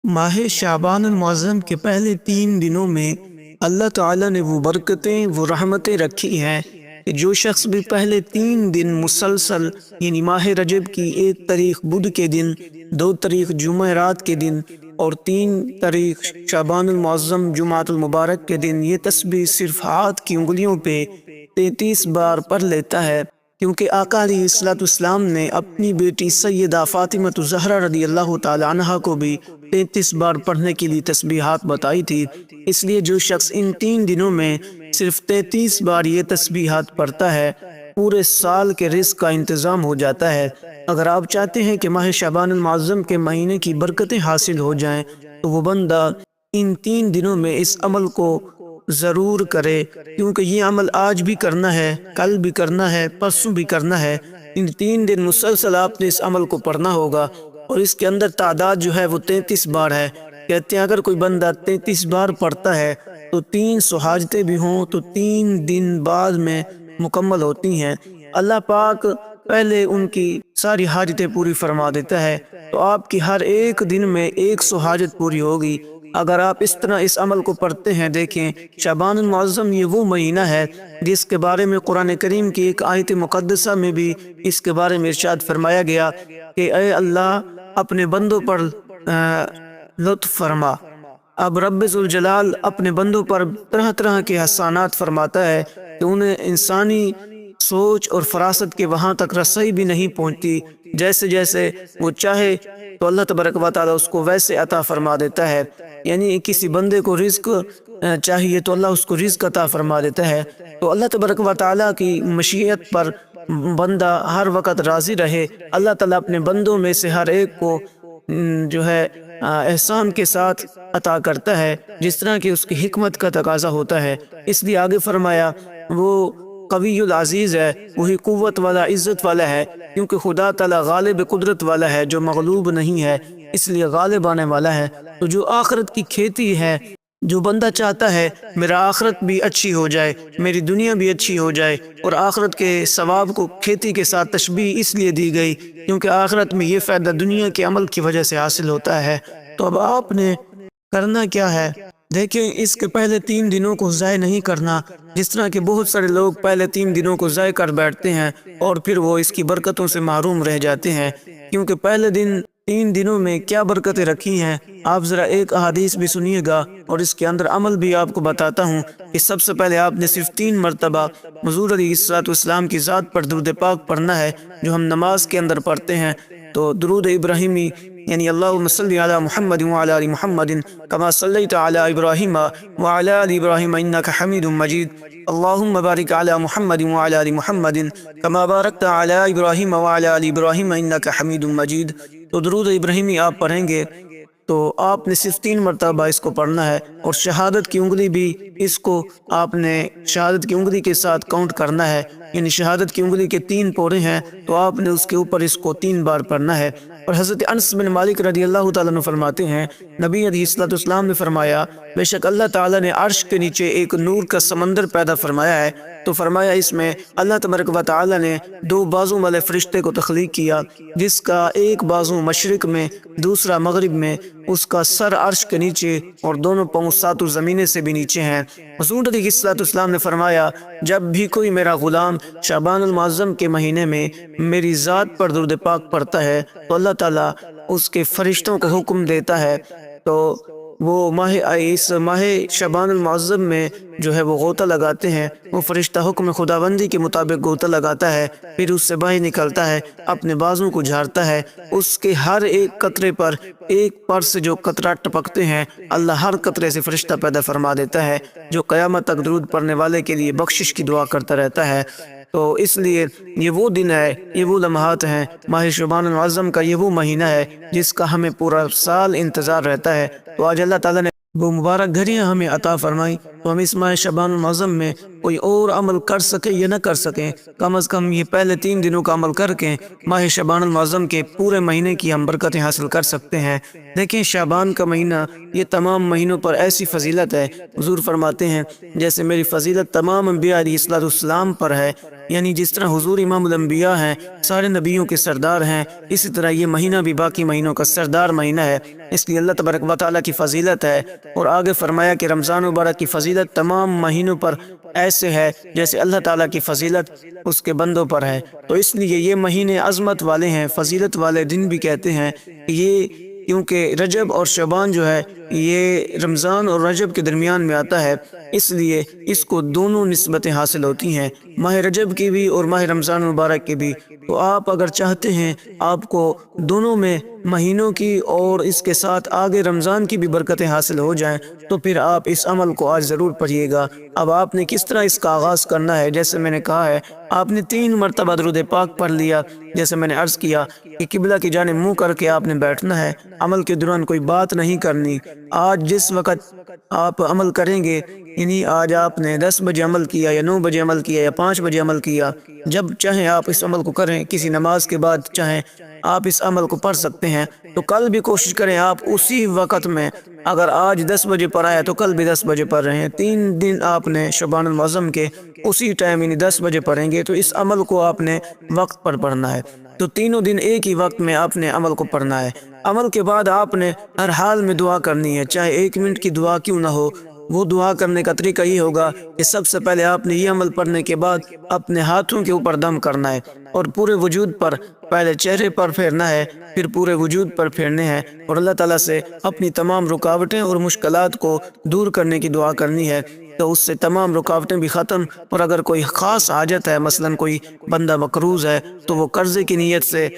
ماہ شعبان المعظم کے پہلے 3 دنوں میں اللہ تعالیٰ نے وہ برکتیں وہ رحمتیں رکھی ہیں کہ جو شخص بھی پہلے 3 دن مسلسل یعنی ماہ رجب کی 1 تاریخ بدھ کے دن، 2 تاریخ جمعرات کے دن اور 3 تاریخ شعبان المعظم جمعۃ المبارک کے دن یہ تسبیح صرف ہاتھ کی انگلیوں پہ 33 بار پڑھ لیتا ہے، کیونکہ آقا علیہ الصلوۃ والسلام نے اپنی بیٹی سیدہ فاطمہ الزہرا رضی اللہ تعالی عنہا کو بھی 33 بار پڑھنے کے لیے تسبیحات بتائی تھی۔ اس لیے جو شخص ان 3 دنوں میں صرف 33 بار یہ تسبیحات پڑھتا ہے، پورے سال کے رزق کا انتظام ہو جاتا ہے۔ اگر آپ چاہتے ہیں کہ ماہ شعبان المعظم کے مہینے کی برکتیں حاصل ہو جائیں تو وہ بندہ ان 3 دنوں میں اس عمل کو ضرور کرے، کیونکہ یہ عمل آج بھی کرنا ہے، کل بھی کرنا ہے، پرسوں بھی کرنا ہے۔ ان 3 دن مسلسل آپ نے اس عمل کو پڑھنا ہوگا، اور اس کے اندر تعداد جو ہے وہ 33 بار ہے۔ کہتے ہیں اگر کوئی بندہ 33 بار پڑھتا ہے تو 300 حاجتیں بھی ہوں تو 3 دن بعد میں مکمل ہوتی ہیں۔ اللہ پاک پہلے ان کی ساری حاجتیں پوری فرما دیتا ہے، تو آپ کی ہر ایک دن میں 100 حاجت پوری ہوگی اگر آپ اس طرح اس عمل کو پڑھتے ہیں۔ دیکھیں، شعبان المعظم یہ وہ مہینہ ہے جس کے بارے میں قرآن کریم کی ایک آیت مقدسہ میں بھی اس کے بارے میں ارشاد فرمایا گیا کہ اے اللہ اپنے بندوں پر لطف فرما۔ اب رب ذوالجلال اپنے بندوں پر طرح طرح کے احسانات فرماتا ہے کہ انہیں انسانی سوچ اور فراست کے وہاں تک رسائی بھی نہیں پہنچتی۔ جیسے جیسے وہ چاہے تو اللہ تبارک و تعالیٰ اس کو ویسے عطا فرما دیتا ہے۔ یعنی کسی بندے کو رزق چاہیے تو اللہ اس کو رزق عطا فرما دیتا ہے۔ تو اللہ تبارک و تعالیٰ کی مشیت پر بندہ ہر وقت راضی رہے۔ اللہ تعالیٰ اپنے بندوں میں سے ہر ایک کو جو ہے احسان کے ساتھ عطا کرتا ہے، جس طرح کہ اس کی حکمت کا تقاضا ہوتا ہے۔ اس لیے آگے فرمایا وہ قوی العزیز ہے، وہی قوت والا عزت والا ہے، کیونکہ خدا تعالیٰ غالب قدرت والا ہے جو مغلوب نہیں ہے، اس لیے غالب آنے والا ہے۔ تو جو آخرت کی کھیتی ہے، جو بندہ چاہتا ہے میرا آخرت بھی اچھی ہو جائے، میری دنیا بھی اچھی ہو جائے، اور آخرت کے ثواب کو کھیتی کے ساتھ تشبیہ اس لیے دی گئی کیونکہ آخرت میں یہ فائدہ دنیا کے عمل کی وجہ سے حاصل ہوتا ہے۔ تو اب آپ نے کرنا کیا ہے؟ دیکھیں، اس کے پہلے 3 دنوں کو ضائع نہیں کرنا، جس طرح کہ بہت سارے لوگ پہلے 3 دنوں کو ضائع کر بیٹھتے ہیں اور پھر وہ اس کی برکتوں سے محروم رہ جاتے ہیں۔ کیونکہ پہلے 3 دنوں میں کیا برکتیں رکھی ہیں، آپ ذرا ایک احادیث بھی سنیے گا اور اس کے اندر عمل بھی آپ کو بتاتا ہوں کہ سب سے پہلے آپ نے صرف 3 مرتبہ حضور علیہ الصلوۃ والسلام کی ذات پر درود پاک پڑھنا ہے، جو ہم نماز کے اندر پڑھتے ہیں۔ تو درود ابراہیمی یعنی اللہم صلی علی محمد وعلی آل محمد کما صلیت علی ابراہیم وعلی آل ابراہیم انک حمید مجید، اللہم بارک علی محمد وعلی آل محمد کما بارکت علی ابراہیم وعلی آل ابراہیم انک حمید مجید۔ تو درود ابراہیمی آپ پڑھیں گے تو آپ نے صرف 3 مرتبہ اس کو پڑھنا ہے، اور شہادت کی انگلی بھی اس کو آپ نے شہادت کی انگلی کے ساتھ کاؤنٹ کرنا ہے، یعنی شہادت کی انگلی کے 3 پورے ہیں تو آپ نے اس کے اوپر اس کو 3 بار پڑھنا ہے۔ اور حضرت انس بن مالک رضی اللہ تعالیٰ عنہ فرماتے ہیں نبی علیہ الصلوۃ والسلام نے فرمایا بے شک اللہ تعالیٰ نے عرش کے نیچے ایک نور کا سمندر پیدا فرمایا ہے، تو فرمایا اس میں اللہ تبارک و تعالیٰ نے 2 بازو والے فرشتے کو تخلیق کیا، جس کا ایک بازو مشرق میں دوسرا مغرب میں، اس کا سر عرش کے نیچے اور دونوں پاؤں 7 زمینیں سے بھی نیچے ہیں۔ حضور علیہ الصلوۃ والسلام نے فرمایا جب بھی کوئی میرا غلام شعبان المعظم کے مہینے میں میری ذات پر درود پاک پڑھتا ہے تو اللہ تعالیٰ اس کے فرشتوں کو حکم دیتا ہے، تو وہ اس ماہ شعبان المعظم میں جو ہے وہ غوطہ لگاتے ہیں۔ وہ فرشتہ حکم خداوندی کے مطابق غوطہ لگاتا ہے، پھر اس سے باہر نکلتا ہے، اپنے بازوں کو جھاڑتا ہے، اس کے ہر ایک قطرے پر ایک پر سے جو قطرہ ٹپکتے ہیں اللہ ہر قطرے سے فرشتہ پیدا فرما دیتا ہے جو قیامت تک درود پڑھنے والے کے لیے بخشش کی دعا کرتا رہتا ہے۔ تو اس لیے یہ وہ دن ہے، یہ وہ لمحات ہیں، ماہ شعبان المعظم کا یہ وہ مہینہ ہے جس کا ہمیں پورا سال انتظار رہتا ہے۔ تو آج اللہ تعالیٰ نے وہ مبارک گھڑیاں ہمیں عطا فرمائی تو ہم اس ماہ شعبان المعظم میں کوئی اور عمل کر سکیں یا نہ کر سکیں، کم از کم یہ پہلے 3 دنوں کا عمل کر کے ماہ شعبان المعظم کے پورے مہینے کی ہم برکتیں حاصل کر سکتے ہیں۔ دیکھیں شعبان کا مہینہ یہ تمام مہینوں پر ایسی فضیلت ہے، حضور فرماتے ہیں جیسے میری فضیلت تمام انبیاء علیہ السلام پر ہے، یعنی جس طرح حضور امام الانبیاء ہیں، سارے نبیوں کے سردار ہیں، اسی طرح یہ مہینہ بھی باقی مہینوں کا سردار مہینہ ہے، اس لیے اللہ تبارک و تعالیٰ کی فضیلت ہے۔ اور آگے فرمایا کہ رمضان مبارک کی فضیلت تمام مہینوں پر ایسے ہے جیسے اللہ تعالیٰ کی فضیلت اس کے بندوں پر ہے، تو اس لیے یہ مہینے عظمت والے ہیں، فضیلت والے دن بھی کہتے ہیں یہ، کیونکہ رجب اور شعبان جو ہے یہ رمضان اور رجب کے درمیان میں آتا ہے، اس لیے اس کو دونوں نسبتیں حاصل ہوتی ہیں، ماہ رجب کی بھی اور ماہ رمضان مبارک کی بھی۔ تو آپ اگر چاہتے ہیں آپ کو دونوں میں مہینوں کی اور اس کے ساتھ آگے رمضان کی بھی برکتیں حاصل ہو جائیں تو پھر آپ اس عمل کو آج ضرور پڑھیے گا۔ اب آپ نے کس طرح اس کا آغاز کرنا ہے، جیسے میں نے کہا ہے آپ نے 3 مرتبہ درود پاک پڑھ لیا، جیسے میں نے عرض کیا کہ قبلہ کی جانب منہ کر کے آپ نے بیٹھنا ہے، عمل کے دوران کوئی بات نہیں کرنی۔ آج جس وقت آپ عمل کریں گے، یعنی آج آپ نے 10 بجے عمل کیا یا 9 بجے عمل کیا یا 5 بجے عمل کیا، جب چاہیں آپ اس عمل کو کریں، کسی نماز کے بعد چاہیں آپ اس عمل کو پڑھ سکتے ہیں، تو کل بھی کوشش کریں آپ اسی وقت میں، اگر آج 10 بجے پڑھا ہے تو کل بھی 10 بجے پڑھ رہے ہیں، 3 دن آپ نے شعبان المعظم کے اسی ٹائم یعنی 10 بجے پڑھیں گے، تو اس عمل کو آپ نے وقت پر پڑھنا ہے، تو تینوں دن ایک ہی وقت میں آپ نے عمل کو پڑھنا ہے۔ عمل کے بعد آپ نے ہر حال میں دعا کرنی ہے، چاہے 1 منٹ کی دعا کیوں نہ ہو۔ وہ دعا کرنے کا طریقہ یہ ہوگا کہ سب سے پہلے آپ نے یہ عمل پڑھنے کے بعد اپنے ہاتھوں کے اوپر دم کرنا ہے اور پورے وجود پر، پہلے چہرے پر پھیرنا ہے، پھر پورے وجود پر پھیرنے ہیں، اور اللہ تعالیٰ سے اپنی تمام رکاوٹیں اور مشکلات کو دور کرنے کی دعا کرنی ہے، تو اس سے تمام رکاوٹیں بھی ختم۔ اور اگر کوئی خاص حاجت ہے، مثلا کوئی بندہ مقروض ہے تو وہ قرضے کی نیت سے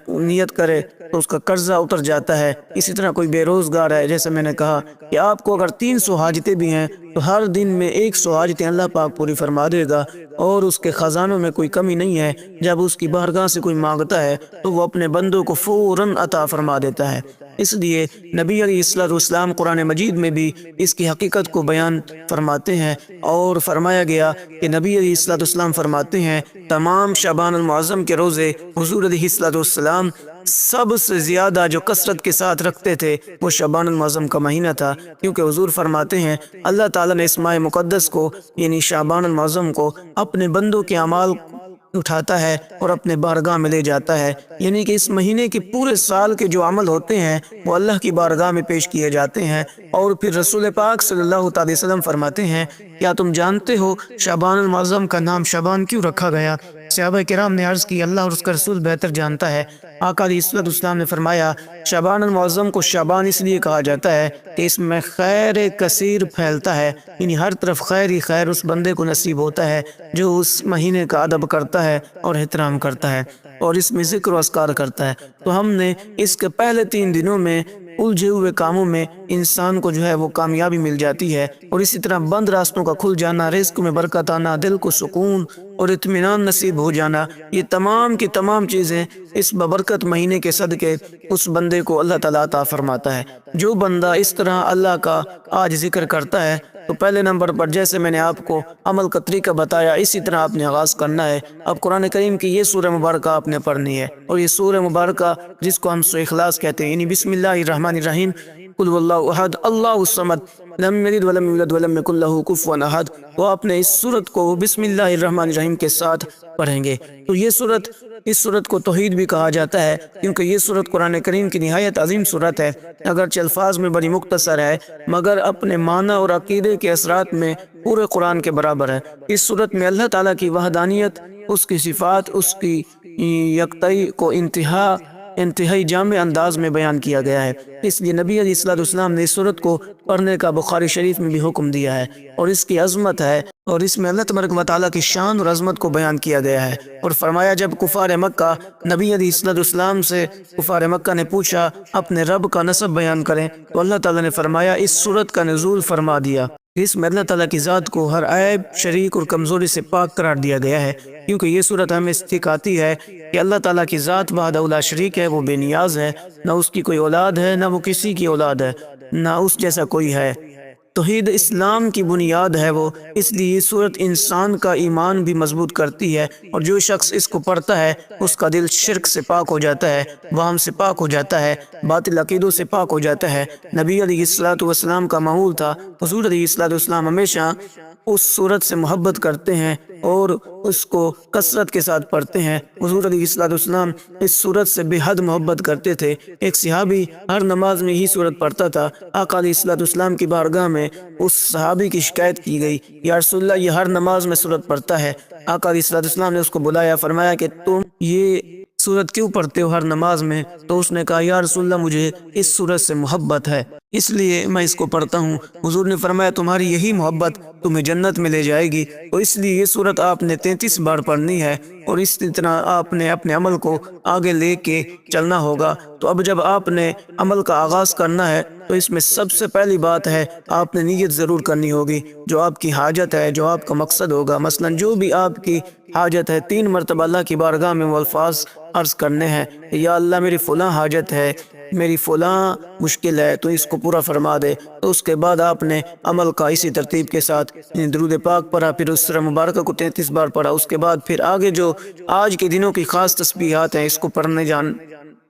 نیت کرے تو اس کا قرضہ اتر جاتا ہے۔ اسی طرح کوئی بے روزگار ہے، جیسے میں نے کہا کہ آپ کو اگر 300 حاجتیں بھی ہیں تو ہر دن میں 100 حاجتیں اللہ پاک پوری فرما دے گا، اور اس کے خزانوں میں کوئی کمی نہیں ہے۔ جب اس کی بارگاہ سے کوئی مانگتا ہے تو وہ اپنے بندوں کو فوراً عطا فرما دیتا ہے۔ اس لیے نبی علیہ السلام قرآن مجید میں بھی اس کی حقیقت کو بیان فرماتے ہیں، اور فرمایا گیا کہ نبی علیہ السلام فرماتے ہیں تمام شعبان المعظم کے روزے حضور علیہ السلام سب سے زیادہ جو کثرت کے ساتھ رکھتے تھے وہ شعبان المعظم کا مہینہ تھا، کیونکہ حضور فرماتے ہیں اللہ تعالیٰ نے اس ماہ مقدس کو یعنی شعبان المعظم کو اپنے بندوں کے اعمال اٹھاتا ہے اور اپنے بارگاہ میں لے جاتا ہے، یعنی کہ اس مہینے کے پورے سال کے جو عمل ہوتے ہیں وہ اللہ کی بارگاہ میں پیش کیے جاتے ہیں۔ اور پھر رسول پاک صلی اللہ علیہ وسلم فرماتے ہیں کیا تم جانتے ہو شعبان المعظم کا نام شعبان کیوں رکھا گیا؟ صحابہ کرام نے عرض کی اللہ اور اس کا رسول بہتر جانتا ہے۔ آقا علیہ السلام نے فرمایا شعبان المعظم کو شعبان اس لیے کہا جاتا ہے کہ اس میں خیر کثیر پھیلتا ہے، یعنی ہر طرف خیر ہی خیر اس بندے کو نصیب ہوتا ہے جو اس مہینے کا ادب کرتا ہے اور احترام کرتا ہے اور اس میں ذکر و اذکار کرتا ہے۔ تو ہم نے اس کے پہلے 3 دنوں میں الجھے ہوئے کاموں میں انسان کو جو ہے وہ کامیابی مل جاتی ہے، اور اسی طرح بند راستوں کا کھل جانا، رزق میں برکت آنا، دل کو سکون اور اطمینان نصیب ہو جانا، یہ تمام کی تمام چیزیں اس ببرکت مہینے کے صدقے اس بندے کو اللہ تعالیٰ عطا فرماتا ہے۔ جو بندہ اس طرح اللہ کا آج ذکر کرتا ہے تو پہلے نمبر پر جیسے میں نے آپ کو عمل کا طریقہ بتایا اسی طرح آپ نے آغاز کرنا ہے۔ اب قرآن کریم کی یہ سورہ مبارکہ آپ نے پڑھنی ہے، اور یہ سورہ مبارکہ جس کو ہم سورہ اخلاص کہتے ہیں، یعنی بسم اللہ الرحمن الرحیم، قل هو اللہ احد اللہ الصمد لم یلد ولم یولد ولم یکن لہ کفوا احد، تو آپ نے اس سورت کو بسم اللہ الرحمن الرحیم کے ساتھ پڑھیں گے۔ تو یہ سورت، اس سورت کو توحید بھی کہا جاتا ہے کیونکہ یہ سورت قرآن کریم کی نہایت عظیم سورت ہے، اگرچہ الفاظ میں بڑی مختصر ہے مگر اپنے معنی اور عقیدے کے اثرات میں پورے قرآن کے برابر ہے۔ اس سورت میں اللہ تعالیٰ کی وحدانیت، اس کی صفات، اس کی یکتائی کو انتہائی جامع انداز میں بیان کیا گیا ہے، اس لیے نبی علیہ السلام نے اس سورت کو پڑھنے کا بخاری شریف میں بھی حکم دیا ہے، اور اس کی عظمت ہے، اور اس میں اللہ تبارک و تعالیٰ کی شان اور عظمت کو بیان کیا گیا ہے۔ اور فرمایا جب کفار مکہ نبی علیہ السلام سے کفار مکہ نے پوچھا اپنے رب کا نسب بیان کریں تو اللہ تعالیٰ نے فرمایا اس سورت کا نزول فرما دیا۔ اس میں اللہ تعالیٰ کی ذات کو ہر عیب، شریک اور کمزوری سے پاک قرار دیا گیا ہے، کیونکہ یہ صورت ہمیں سکھاتی ہے کہ اللہ تعالیٰ کی ذات وحدہ لا شریک ہے، وہ بے نیاز ہے، نہ اس کی کوئی اولاد ہے، نہ وہ کسی کی اولاد ہے، نہ اس جیسا کوئی ہے، توحید اسلام کی بنیاد ہے وہ، اس لیے یہ صورت انسان کا ایمان بھی مضبوط کرتی ہے، اور جو شخص اس کو پڑھتا ہے اس کا دل شرک سے پاک ہو جاتا ہے، وہم سے پاک ہو جاتا ہے، باطل عقیدوں سے پاک ہو جاتا ہے۔ نبی علیہ الصلوۃ والسلام کا معمول تھا، حضور علیہ الصلوۃ والسلام ہمیشہ اس صورت سے محبت کرتے ہیں اور اس کو کثرت کے ساتھ پڑھتے ہیں۔ حضور علیہ الصلوۃ والسلام اس صورت سے بے حد محبت کرتے تھے۔ ایک صحابی ہر نماز میں یہی صورت پڑھتا تھا۔ آقا علیہ الصلوۃ والسلام کی بارگاہ میں اس صحابی کی شکایت کی گئی، یا رسول اللہ یہ ہر نماز میں صورت پڑھتا ہے۔ آقا علیہ الصلوۃ والسلام نے اس کو بلایا، فرمایا کہ تم یہ صورت کیوں پڑھتے ہو ہر نماز میں؟ تو اس نے کہا یا رسول اللہ مجھے اس صورت سے محبت ہے، اس لیے میں اس کو پڑھتا ہوں۔ حضور نے فرمایا تمہاری یہی محبت تمہیں جنت میں لے جائے گی، تو اس لیے یہ صورت آپ نے 33 بار پڑھنی ہے، اور اس طرح آپ نے اپنے عمل کو آگے لے کے چلنا ہوگا۔ تو اب جب آپ نے عمل کا آغاز کرنا ہے تو اس میں سب سے پہلی بات ہے آپ نے نیت ضرور کرنی ہوگی۔ جو آپ کی حاجت ہے، جو آپ کا مقصد ہوگا، مثلا جو بھی آپ کی حاجت ہے، 3 مرتبہ اللہ کی بارگاہ میں وہ الفاظ عرض کرنے ہیں، یا اللہ میری فلاں حاجت ہے، میری فلاں مشکل ہے تو اس کو پورا فرما دے۔ تو اس کے بعد آپ نے عمل کا اسی ترتیب کے ساتھ درود پاک پڑھا، پھر اس سورہ مبارکہ کو 33 بار پڑھا، اس کے بعد پھر آگے جو آج کے دنوں کی خاص تسبیحات ہیں اس کو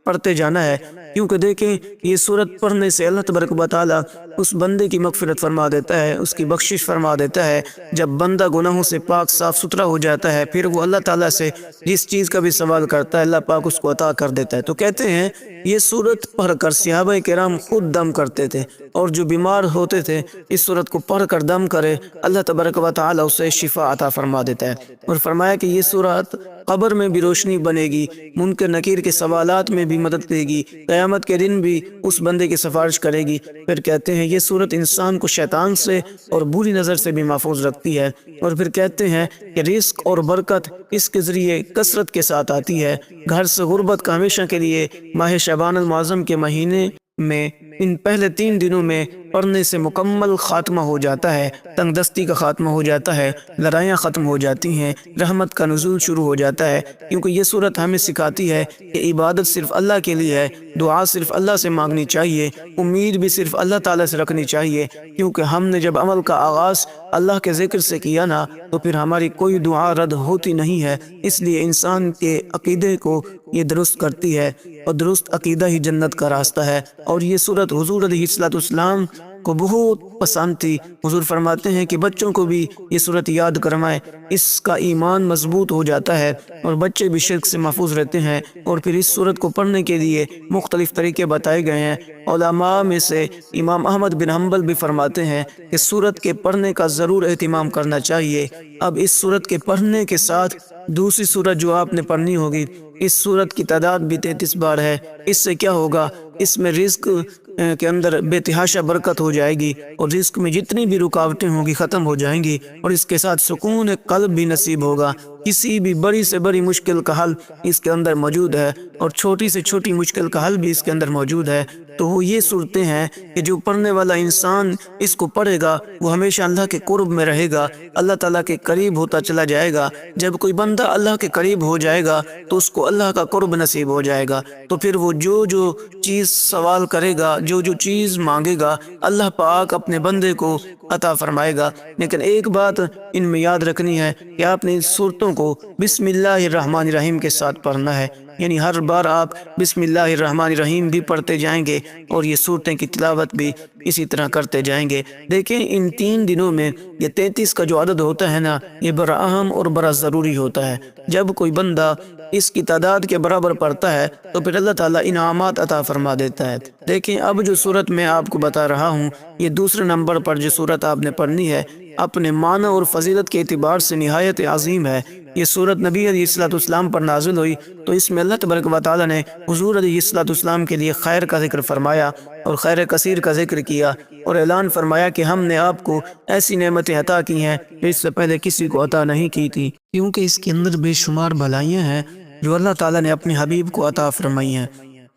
پڑھتے جانا ہے، کیونکہ دیکھیں یہ صورت پڑھنے سے اللہ تبارک و تعالیٰ اس بندے کی مغفرت فرما دیتا ہے، اس کی بخشش فرما دیتا ہے۔ جب بندہ گناہوں سے پاک صاف ستھرا ہو جاتا ہے، پھر وہ اللہ تعالیٰ سے جس چیز کا بھی سوال کرتا ہے اللہ پاک اس کو عطا کر دیتا ہے۔ تو کہتے ہیں یہ صورت پڑھ کر صحابہ کرام خود دم کرتے تھے، اور جو بیمار ہوتے تھے اس صورت کو پڑھ کر دم کرے اللہ تبارک و تعالیٰ اسے شفا عطا فرما دیتا ہے۔ اور فرمایا کہ یہ صورت قبر میں بھی روشنی بنے گی، منکر نکیر کے سوالات میں بھی مدد دے گی، قیامت کے دن بھی اس بندے کی سفارش کرے گی۔ پھر کہتے ہیں یہ صورت انسان کو شیطان سے اور بری نظر سے بھی محفوظ رکھتی ہے، اور پھر کہتے ہیں کہ رزق اور برکت اس کے ذریعے کثرت کے ساتھ آتی ہے۔ گھر سے غربت کا ہمیشہ کے لیے ماہ شعبان المعظم کے مہینے میں ان پہلے 3 دنوں میں پڑھنے سے مکمل خاتمہ ہو جاتا ہے، تنگ دستی کا خاتمہ ہو جاتا ہے، لڑائیاں ختم ہو جاتی ہیں، رحمت کا نزول شروع ہو جاتا ہے، کیونکہ یہ صورت ہمیں سکھاتی ہے کہ عبادت صرف اللہ کے لیے ہے، دعا صرف اللہ سے مانگنی چاہیے، امید بھی صرف اللہ تعالیٰ سے رکھنی چاہیے، کیونکہ ہم نے جب عمل کا آغاز اللہ کے ذکر سے کیا نا تو پھر ہماری کوئی دعا رد ہوتی نہیں ہے۔ اس لیے انسان کے عقیدے کو یہ درست کرتی ہے، اور درست عقیدہ ہی جنت کا راستہ ہے۔ اور یہ صورت حضور علیہ الصلوۃ والسلام کو بہت پسند تھی۔ حضور فرماتے ہیں کہ بچوں کو بھی یہ صورت یاد کروائیں، اس کا ایمان مضبوط ہو جاتا ہے اور بچے بھی شرک سے محفوظ رہتے ہیں۔ اور پھر اس صورت کو پڑھنے کے لیے مختلف طریقے بتائے گئے ہیں۔ علماء میں سے امام احمد بن حنبل بھی فرماتے ہیں کہ صورت کے پڑھنے کا ضرور اہتمام کرنا چاہیے۔ اب اس صورت کے پڑھنے کے ساتھ دوسری صورت جو آپ نے پڑھنی ہوگی، اس صورت کی تعداد بھی 33 بار ہے۔ اس سے کیا ہوگا؟ اس میں رزق کے اندر بے تحاشا برکت ہو جائے گی، اور رزق میں جتنی بھی رکاوٹیں ہوں گی ختم ہو جائیں گی، اور اس کے ساتھ سکون قلب بھی نصیب ہوگا۔ کسی بھی بڑی سے بڑی مشکل کا حل اس کے اندر موجود ہے، اور چھوٹی سے چھوٹی مشکل کا حل بھی اس کے اندر موجود ہے۔ تو وہ یہ صورتیں ہیں کہ جو پڑھنے والا انسان اس کو پڑھے گا وہ ہمیشہ اللہ کے قرب میں رہے گا، اللہ تعالیٰ کے قریب ہوتا چلا جائے گا۔ جب کوئی بندہ اللہ کے قریب ہو جائے گا تو اس کو اللہ کا قرب نصیب ہو جائے گا، تو پھر وہ جو چیز سوال کرے گا، جو چیز مانگے گا، اللہ پاک اپنے بندے کو عطا فرمائے گا۔ لیکن ایک بات ان میں یاد رکھنی ہے کہ آپ نے اس صورتوں کو بسم اللہ الرحمن الرحیم کے ساتھ پڑھنا ہے، یعنی ہر بار آپ بسم اللہ الرحمن الرحیم بھی پڑھتے جائیں گے اور یہ صورتیں کی تلاوت بھی اسی طرح کرتے جائیں گے۔ دیکھیں ان 3 دنوں میں یہ 33 کا جو عدد ہوتا ہے نا، یہ بڑا اہم اور بڑا ضروری ہوتا ہے۔ جب کوئی بندہ اس کی تعداد کے برابر پڑھتا ہے تو پھر اللہ تعالیٰ انعامات عطا فرما دیتا ہے۔ دیکھیں اب جو صورت میں آپ کو بتا رہا ہوں، یہ دوسرے نمبر پر جو صورت آپ نے پڑھنی ہے اپنے معنی اور فضیلت کے اعتبار سے نہایت عظیم ہے۔ یہ صورت نبی علیہ الصلوۃ والسلام پر نازل ہوئی تو اس میں اللہ تبارک و تعالیٰ نے حضور علیہ الصلوۃ والسلام کے لیے خیر کا ذکر فرمایا اور خیر کثیر کا ذکر کیا، اور اعلان فرمایا کہ ہم نے آپ کو ایسی نعمتیں عطا کی ہیں جو اس سے پہلے کسی کو عطا نہیں کی تھی، کیونکہ اس کے اندر بے شمار بھلائیاں ہیں جو اللہ تعالیٰ نے اپنے حبیب کو عطا فرمائی ہیں۔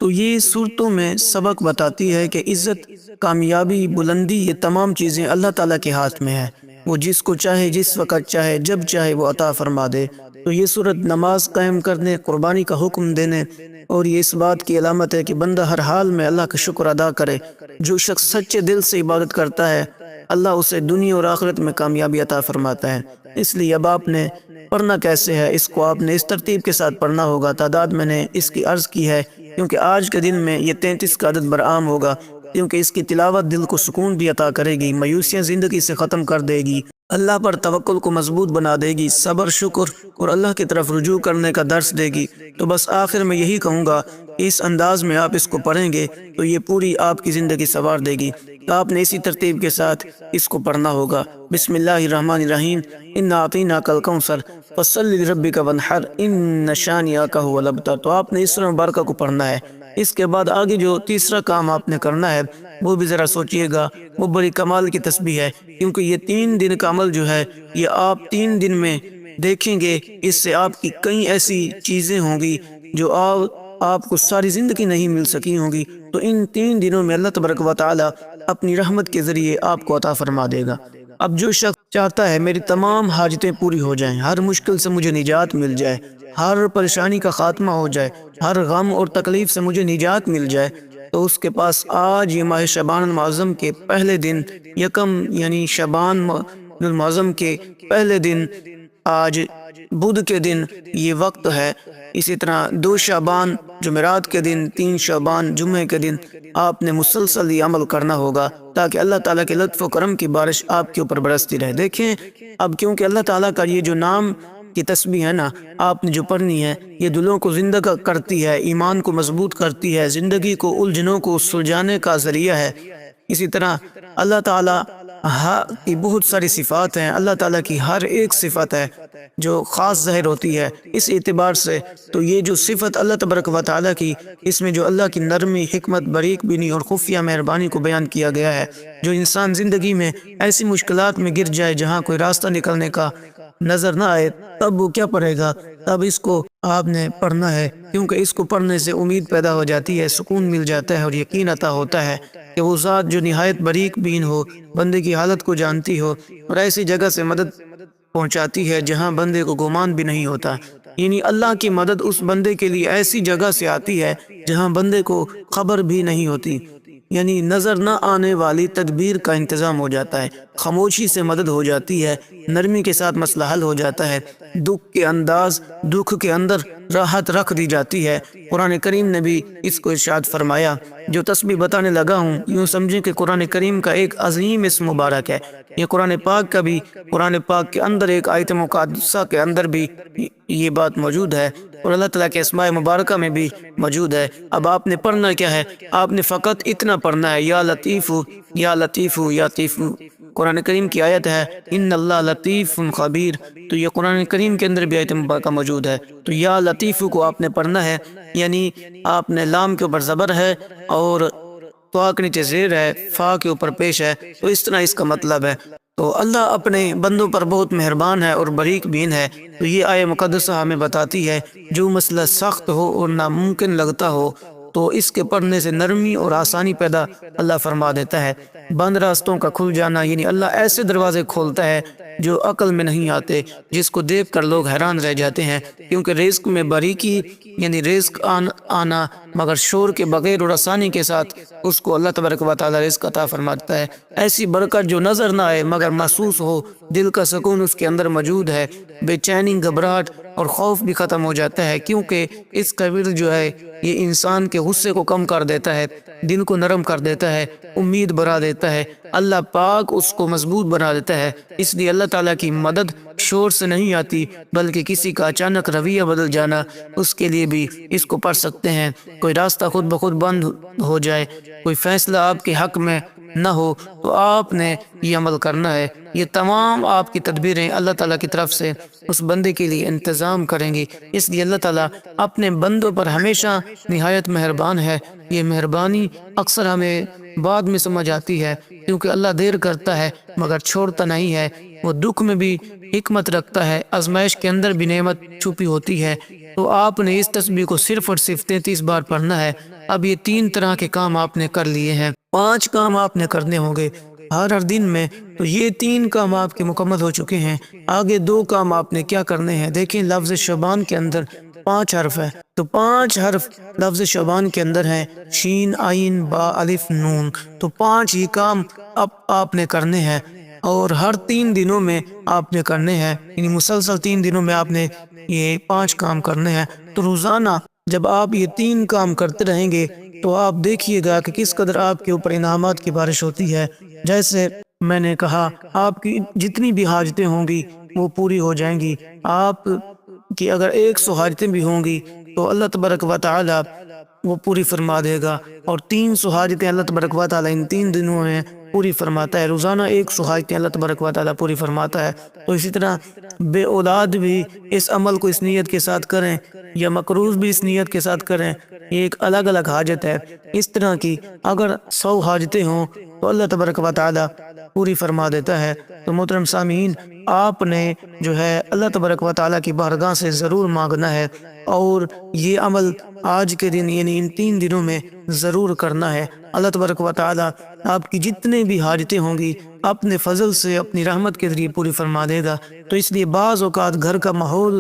تو یہ صورتوں میں سبق بتاتی ہے کہ عزت، کامیابی، بلندی، یہ تمام چیزیں اللہ تعالیٰ کے ہاتھ میں ہے، وہ جس کو چاہے، جس وقت چاہے، جب چاہے وہ عطا فرما دے۔ تو یہ صورت نماز قائم کرنے، قربانی کا حکم دینے، اور یہ اس بات کی علامت ہے کہ بندہ ہر حال میں اللہ کا شکر ادا کرے۔ جو شخص سچے دل سے عبادت کرتا ہے اللہ اسے دنیا اور آخرت میں کامیابی عطا فرماتا ہے۔ اس لیے اب آپ نے پڑھنا کیسے ہے، اس کو آپ نے اس ترتیب کے ساتھ پڑھنا ہوگا۔ تعداد میں نے اس کی عرض کی ہے کیونکہ آج کے دن میں یہ 33 کا عدد برعام ہوگا، کیونکہ اس کی تلاوت دل کو سکون بھی عطا کرے گی، مایوسیاں زندگی سے ختم کر دے گی، اللہ پر توکل کو مضبوط بنا دے گی، صبر، شکر اور اللہ کی طرف رجوع کرنے کا درس دے گی۔ تو بس آخر میں یہی کہوں گا کہ اس انداز میں آپ اس کو پڑھیں گے تو یہ پوری آپ کی زندگی سنوار دے گی۔ تو آپ نے اسی ترتیب کے ساتھ اس کو پڑھنا ہوگا۔ بسم اللہ الرحمن الرحیم، انا اعطیناک الکوثر فصلی لربک وانحر ان شانئک هو الابتر۔ تو آپ نے اس سورہ مبارکہ کو پڑھنا ہے۔ اس کے بعد آگے جو تیسرا کام آپ نے کرنا ہے وہ بھی ذرا سوچئے گا، وہ بڑی کمال کی تسبیح ہے، کیونکہ یہ 3 دن کا عمل جو ہے یہ آپ 3 دن میں دیکھیں گے، اس سے آپ کی کئی ایسی چیزیں ہوں گی جو آپ کو ساری زندگی نہیں مل سکی ہوں گی، تو ان 3 دنوں میں اللہ تبارک و تعالی اپنی رحمت کے ذریعے آپ کو عطا فرما دے گا۔ اب جو شخص چاہتا ہے میری تمام حاجتیں پوری ہو جائیں، ہر مشکل سے مجھے نجات مل جائے، ہر پریشانی کا خاتمہ ہو جائے، ہر غم اور تکلیف سے مجھے نجات مل جائے، تو اس کے پاس آج یہ ماہ شعبان المعظم کے پہلے دن یکم یعنی شعبان المعظم کے پہلے دن آج بدھ کے دن یہ وقت ہے۔ اسی طرح 2 شعبان جمعرات کے دن، 3 شعبان جمعے کے دن آپ نے مسلسل یہ عمل کرنا ہوگا تاکہ اللہ تعالیٰ کے لطف و کرم کی بارش آپ کے اوپر برستی رہے۔ دیکھیں اب کیونکہ اللہ تعالیٰ کا یہ جو نام کی تسبیح ہے نا آپ نے جو پڑھنی ہے، یہ دلوں کو زندہ کرتی ہے، ایمان کو مضبوط کرتی ہے، زندگی کو الجھنوں کو سلجھانے کا ذریعہ ہے۔ اسی طرح اللہ تعالیٰ کی بہت ساری صفات ہیں، اللہ تعالیٰ کی ہر ایک صفت ہے جو خاص ظاہر ہوتی ہے۔ اس اعتبار سے تو یہ جو صفت اللہ تبارک و تعالیٰ کی، اس میں جو اللہ کی نرمی، حکمت، باریک بینی اور خفیہ مہربانی کو بیان کیا گیا ہے، جو انسان زندگی میں ایسی مشکلات میں گر جائے جہاں کوئی راستہ نکلنے کا نظر نہ آئے، تب وہ کیا پڑھے گا؟ تب اس کو آپ نے پڑھنا ہے، کیونکہ اس کو پڑھنے سے امید پیدا ہو جاتی ہے، سکون مل جاتا ہے اور یقین عطا ہوتا ہے کہ وہ ذات جو نہایت باریک بین ہو، بندے کی حالت کو جانتی ہو اور ایسی جگہ سے مدد پہنچاتی ہے جہاں بندے کو گمان بھی نہیں ہوتا، یعنی اللہ کی مدد اس بندے کے لیے ایسی جگہ سے آتی ہے جہاں بندے کو خبر بھی نہیں ہوتی، یعنی نظر نہ آنے والی تدبیر کا انتظام ہو جاتا ہے، خاموشی سے مدد ہو جاتی ہے، نرمی کے ساتھ مسئلہ حل ہو جاتا ہے، دکھ کے اندر راحت رکھ دی جاتی ہے۔ قرآن کریم نے بھی اس کو ارشاد فرمایا۔ جو تسبیح بتانے لگا ہوں یوں سمجھیں کہ قرآن کریم کا ایک عظیم اسم مبارک ہے، یہ قرآن پاک کا بھی، قرآن پاک کے اندر ایک آیت مقدسہ کے اندر بھی یہ بات موجود ہے اور اللہ تعالیٰ کے اسماء مبارکہ میں بھی موجود ہے۔ اب آپ نے پڑھنا کیا ہے؟ آپ نے فقط اتنا پڑھنا ہے، یا لطیف یا لطیف یا لطیف۔ قرآن کریم کی آیت ہے ان اللہ لطیف خبیر، تو یہ قرآن کریم کے اندر بھی آیت مبارکہ موجود ہے۔ تو یا لطیف کو آپ نے پڑھنا ہے، یعنی آپ نے لام کے اوپر زبر ہے اور تو کے نیچے زیر ہے، فا کے اوپر پیش ہے، تو اس طرح اس کا مطلب ہے۔ تو اللہ اپنے بندوں پر بہت مہربان ہے اور باریک بین ہے۔ تو یہ آیت مقدسہ ہمیں بتاتی ہے جو مسئلہ سخت ہو اور ناممکن لگتا ہو تو اس کے پڑھنے سے نرمی اور آسانی پیدا اللہ فرما دیتا ہے۔ بند راستوں کا کھل جانا، یعنی اللہ ایسے دروازے کھولتا ہے جو عقل میں نہیں آتے، جس کو دیکھ کر لوگ حیران رہ جاتے ہیں، کیونکہ رزق میں باریکی یعنی رزق آنا مگر شور کے بغیر اور آسانی کے ساتھ اس کو اللہ تبارک و تعالی رزق عطا فرماتا ہے۔ ایسی برکت جو نظر نہ آئے مگر محسوس ہو، دل کا سکون اس کے اندر موجود ہے، بے چینی، گھبراہٹ اور خوف بھی ختم ہو جاتا ہے، کیونکہ اس کا ورد جو ہے یہ انسان کے غصے کو کم کر دیتا ہے، دل کو نرم کر دیتا ہے، امید بڑھا دیتا ہے، اللہ پاک اس کو مضبوط بنا دیتا ہے۔ اس لیے اللہ تعالیٰ کی مدد شور سے نہیں آتی بلکہ کسی کا اچانک رویہ بدل جانا، اس کے لیے بھی اس کو پڑھ سکتے ہیں۔ کوئی راستہ خود بخود بند ہو جائے، کوئی فیصلہ آپ کے حق میں نہ ہو تو آپ نے یہ عمل کرنا ہے۔ یہ تمام آپ کی تدبیریں اللہ تعالیٰ کی طرف سے اس بندے کے لیے انتظام کریں گی، اس لیے اللہ تعالیٰ اپنے بندوں پر ہمیشہ نہایت مہربان ہے۔ یہ مہربانی اکثر ہمیں بعد میں سمجھ آتی ہے، کیونکہ اللہ دیر کرتا ہے مگر چھوڑتا نہیں ہے، وہ دکھ میں بھی حکمت رکھتا ہے، آزمائش کے اندر بھی نعمت چھپی ہوتی ہے۔ تو آپ نے اس تسبیح کو صرف اور صرف 33 بار پڑھنا ہے۔ اب یہ 3 طرح کے کام آپ نے کر لیے ہیں، 5 کام آپ نے کرنے ہوں گے ہر دن میں، تو یہ 3 کام آپ کے مکمل ہو چکے ہیں۔ آگے 2 کام آپ نے کیا کرنے ہیں؟ دیکھیں لفظ شعبان کے اندر 5 حرف ہے، تو 5 حرف لفظ شعبان کے اندر ہیں، شین، عین، با، الف، نون۔ تو 5 ہی کام اب آپ نے کرنے ہیں، اور ہر 3 دنوں میں آپ نے کرنے ہیں، یعنی مسلسل 3 دنوں میں آپ نے یہ 5 کام کرنے ہیں۔ تو روزانہ جب آپ یہ 3 کام کرتے رہیں گے تو آپ دیکھیے گا کہ کس قدر آپ کے اوپر انعامات کی بارش ہوتی ہے۔ جیسے میں نے کہا، آپ کی جتنی بھی حاجتیں ہوں گی وہ پوری ہو جائیں گی۔ آپ کی اگر 100 حاجتیں بھی ہوں گی تو اللہ تبارک و تعالی وہ پوری فرما دے گا، اور 300 حاجتیں اللہ تبارک و تعالی ان 3 دنوں میں پوری فرماتا ہے۔ روزانہ 100 حاجتیں اللہ تبارک و تعالی پوری فرماتا ہے۔ تو اسی طرح بے اولاد بھی اس عمل کو اس نیت کے ساتھ کریں، یا مقروض بھی اس نیت کے ساتھ کریں، یہ ایک الگ الگ حاجت ہے۔ اس طرح کی اگر 100 حاجتیں ہوں تو اللہ تبارک و تعالی پوری فرما دیتا ہے۔ تو محترم سامعین، آپ نے جو ہے اللہ تبارک و تعالی کی بارگاہ سے ضرور مانگنا ہے، اور یہ عمل آج کے دن یعنی ان 3 دنوں میں ضرور کرنا ہے۔ اللہ تبارک و تعالی آپ کی جتنے بھی حاجتیں ہوں گی اپنے فضل سے، اپنی رحمت کے ذریعے پوری فرما دے گا۔ تو اس لیے بعض اوقات گھر کا ماحول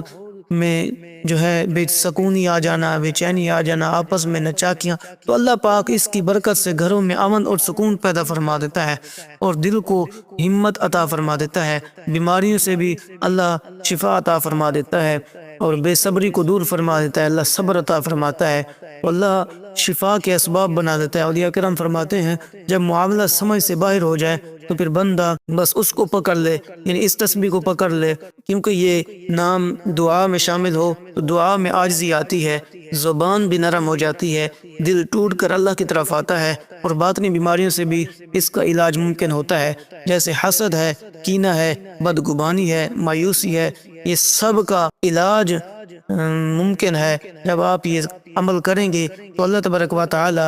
میں جو ہے بے سکونی آ جانا، بے چینی آ جانا، آپس میں نچاکیاں، تو اللہ پاک اس کی برکت سے گھروں میں امن اور سکون پیدا فرما دیتا ہے، اور دل کو ہمت عطا فرما دیتا ہے۔ بیماریوں سے بھی اللہ شفا عطا فرما دیتا ہے، اور بے صبری کو دور فرما دیتا ہے، اللہ صبر عطا فرماتا ہے، اللہ شفا کے اسباب بنا دیتا ہے۔ اولیاء کرام فرماتے ہیں جب معاملہ سمجھ سے باہر ہو جائے تو پھر بندہ بس اس کو پکڑ لے، یعنی اس تسبیح کو پکڑ لے، کیونکہ یہ نام دعا میں شامل ہو تو دعا میں عاجزی آتی ہے، زبان بھی نرم ہو جاتی ہے، دل ٹوٹ کر اللہ کی طرف آتا ہے، اور باطنی بیماریوں سے بھی اس کا علاج ممکن ہوتا ہے، جیسے حسد ہے، کینہ ہے، بدگمانی ہے، مایوسی ہے، یہ سب کا علاج ممکن ہے۔ جب آپ یہ عمل کریں گے تو اللہ تبارک و تعالی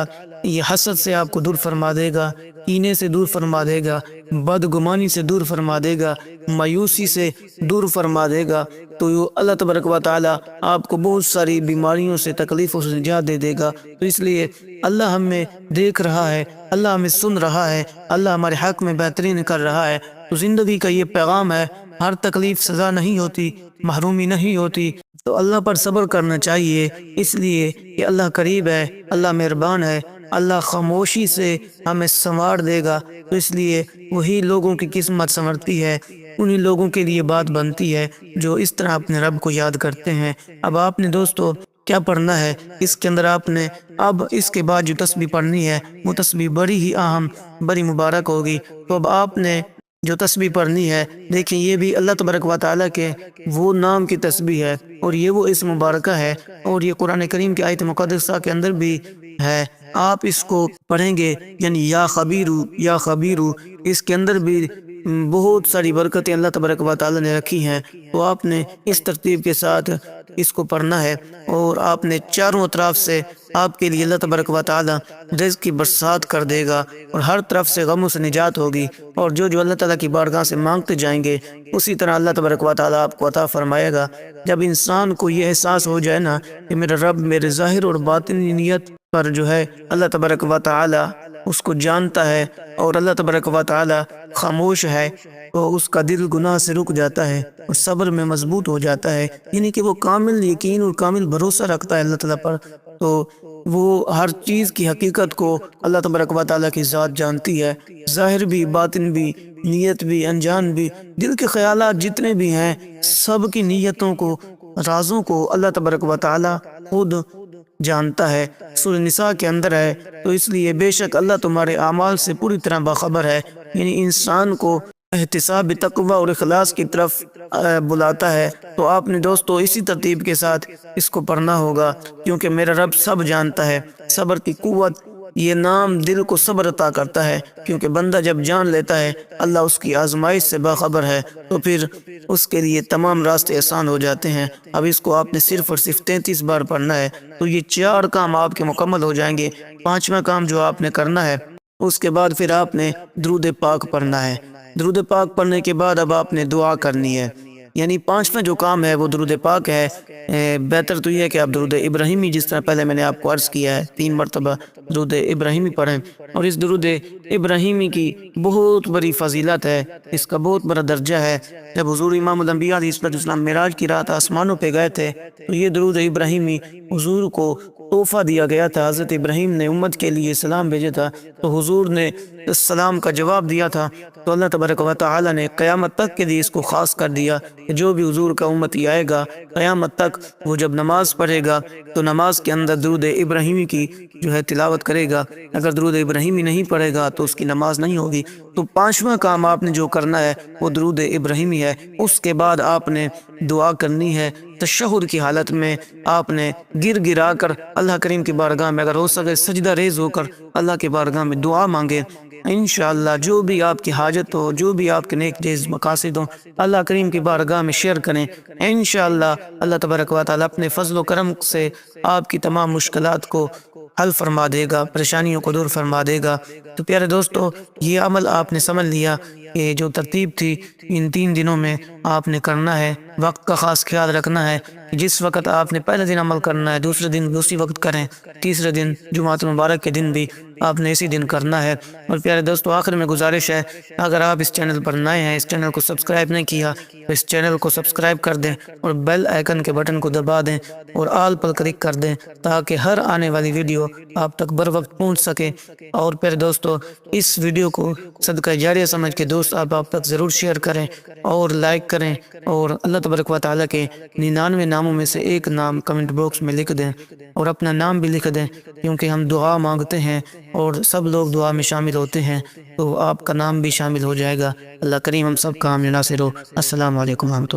یہ حسد سے آپ کو دور فرما دے گا، کینے سے دور فرما دے گا، بدگمانی سے دور فرما دے گا، مایوسی سے دور فرما دے گا۔ تو اللہ تبارک و تعالی آپ کو بہت ساری بیماریوں سے، تکلیفوں سے نجات دے دے گا۔ تو اس لیے اللہ ہمیں دیکھ رہا ہے، اللہ ہمیں سن رہا ہے، اللہ ہمارے حق میں بہترین کر رہا ہے۔ تو زندگی کا یہ پیغام ہے، ہر تکلیف سزا نہیں ہوتی، محرومی نہیں ہوتی، تو اللہ پر صبر کرنا چاہیے، اس لیے کہ اللہ قریب ہے، اللہ مہربان ہے، اللہ خاموشی سے ہمیں سنوار دے گا۔ تو اس لیے وہی لوگوں کی قسمت سنورتی ہے، انہی لوگوں کے لیے بات بنتی ہے جو اس طرح اپنے رب کو یاد کرتے ہیں۔ اب آپ نے دوستو کیا پڑھنا ہے اس کے اندر، آپ نے اب اس کے بعد جو تسبیح پڑھنی ہے وہ تسبیح بڑی ہی اہم، بڑی مبارک ہوگی۔ تو اب آپ نے جو تسبیح پڑھنی ہے، دیکھیں یہ بھی اللہ تبارک و تعالیٰ کے وہ نام کی تسبیح ہے، اور یہ وہ اسم مبارکہ ہے، اور یہ قرآن کریم کی آیت مقدسہ کے اندر بھی ہے۔ آپ اس کو پڑھیں گے، یعنی یا خبیرو یا خبیرو، اس کے اندر بھی بہت ساری برکتیں اللہ تبارک و تعالیٰ نے رکھی ہیں۔ تو آپ نے اس ترتیب کے ساتھ اس کو پڑھنا ہے، اور آپ نے چاروں اطراف سے آپ کے لیے اللہ تبارک و تعالیٰ رزق کی برسات کر دے گا، اور ہر طرف سے غموں سے نجات ہوگی، اور جو اللہ تعالیٰ کی بارگاہ سے مانگتے جائیں گے اسی طرح اللہ تبارک و تعالیٰ آپ کو عطا فرمائے گا۔ جب انسان کو یہ احساس ہو جائے نا کہ میرا رب میرے ظاہر اور باطنی نیت پر جو ہے اللہ تبارک و تعالیٰ اس کو جانتا ہے، اور اللہ تبارک و تعالیٰ خاموش ہے، تو اس کا دل گناہ سے رک جاتا ہے اور صبر میں مضبوط ہو جاتا ہے، یعنی کہ وہ کامل یقین اور کامل بھروسہ رکھتا ہے اللہ تعالیٰ پر۔ تو وہ ہر چیز کی حقیقت کو اللہ تبارک و تعالیٰ کی ذات جانتی ہے، ظاہر بھی، باطن بھی، نیت بھی، انجان بھی، دل کے خیالات جتنے بھی ہیں، سب کی نیتوں کو، رازوں کو اللہ تبارک و تعالیٰ خود جانتا ہے۔ سورہ نساء کے اندر ہے، تو اس لیے بے شک اللہ تمہارے اعمال سے پوری طرح باخبر ہے، یعنی انسان کو احتساب تقوی اور اخلاص کی طرف بلاتا ہے۔ تو آپ نے دوستو اسی ترتیب کے ساتھ اس کو پڑھنا ہوگا، کیونکہ میرا رب سب جانتا ہے۔ صبر کی قوت، یہ نام دل کو صبر عطا کرتا ہے، کیونکہ بندہ جب جان لیتا ہے اللہ اس کی آزمائش سے باخبر ہے، تو پھر اس کے لیے تمام راستے آسان ہو جاتے ہیں۔ اب اس کو آپ نے صرف اور صرف 33 بار پڑھنا ہے، تو یہ 4 کام آپ کے مکمل ہو جائیں گے۔ 5واں کام جو آپ نے کرنا ہے، اس کے بعد پھر آپ نے درود پاک پڑھنا ہے۔ درود پاک پڑھنے کے بعد اب آپ نے دعا کرنی ہے۔ یعنی پانچواں جو کام ہے وہ درود پاک ہے۔ بہتر تو یہ ہے کہ آپ درود ابراہیمی، جس طرح پہلے میں نے آپ کو عرض کیا ہے، 3 مرتبہ درود ابراہیمی پڑھیں، اور اس درود ابراہیمی کی بہت بڑی فضیلت ہے، اس کا بہت بڑا درجہ ہے۔ جب حضور امام الانبیاء علیہ السلام معراج کی رات آسمانوں پہ گئے تھے تو یہ درود ابراہیمی حضور کو تحفہ دیا گیا تھا۔ حضرت ابراہیم نے امت کے لیے سلام بھیجا تھا تو حضور نے اس سلام کا جواب دیا تھا، تو اللہ تبارک و تعالی نے قیامت تک کے لیے اس کو خاص کر دیا کہ جو بھی حضور کا امتی آئے گا قیامت تک، وہ جب نماز پڑھے گا تو نماز کے اندر درود ابراہیمی کی جو ہے تلاوت کرے گا۔ اگر درود ابراہیمی نہیں پڑھے گا تو اس کی نماز نہیں ہوگی۔ تو پانچواں کام آپ نے جو کرنا ہے وہ درود ابراہیمی ہے۔ اس کے بعد آپ نے دعا کرنی ہے، تشہد کی حالت میں آپ نے گر گرا کر اللہ کریم کی بارگاہ میں، اگر ہو سکے سجدہ ریز ہو کر اللہ کی بارگاہ میں دعا مانگے۔ انشاءاللہ جو بھی آپ کی حاجت ہو، جو بھی آپ کے نیک جیز مقاصد ہوں، اللہ کریم کی بارگاہ میں شیئر کریں۔ انشاءاللہ اللہ تبارک و تعالی اپنے فضل و کرم سے آپ کی تمام مشکلات کو حل فرما دے گا، پریشانیوں کو دور فرما دے گا۔ تو پیارے دوستو، یہ عمل آپ نے سمجھ لیا کہ جو ترتیب تھی ان 3 دنوں میں آپ نے کرنا ہے۔ وقت کا خاص خیال رکھنا ہے، جس وقت آپ نے پہلے دن عمل کرنا ہے دوسرے دن بھی اسی وقت کریں، تیسرے دن جمعۃ المبارک کے دن بھی آپ نے اسی دن کرنا ہے۔ اور پیارے دوستو، آخر میں گزارش ہے، اگر آپ اس چینل پر نئے ہیں، اس چینل کو سبسکرائب نہیں کیا تو اس چینل کو سبسکرائب کر دیں اور بیل آئیکن کے بٹن کو دبا دیں اور آل پر کلک کر دیں تاکہ ہر آنے والی ویڈیو آپ تک بر وقت پہنچ سکے۔ اور پیارے دوستو، اس ویڈیو کو صدقہ جاریہ سمجھ کے دوست آپ تک ضرور شیئر کریں اور لائک کریں، اور اللہ تبارک و تعالیٰ کے 99 ناموں میں سے ایک نام کمنٹ باکس میں لکھ دیں اور اپنا نام بھی لکھ دیں، کیونکہ ہم دعا مانگتے ہیں اور سب لوگ دعا میں شامل ہوتے ہیں تو آپ کا نام بھی شامل ہو جائے گا۔ اللہ کریم ہم سب کا حامی ناصر ہو۔ السلام علیکم ورحمۃ اللہ۔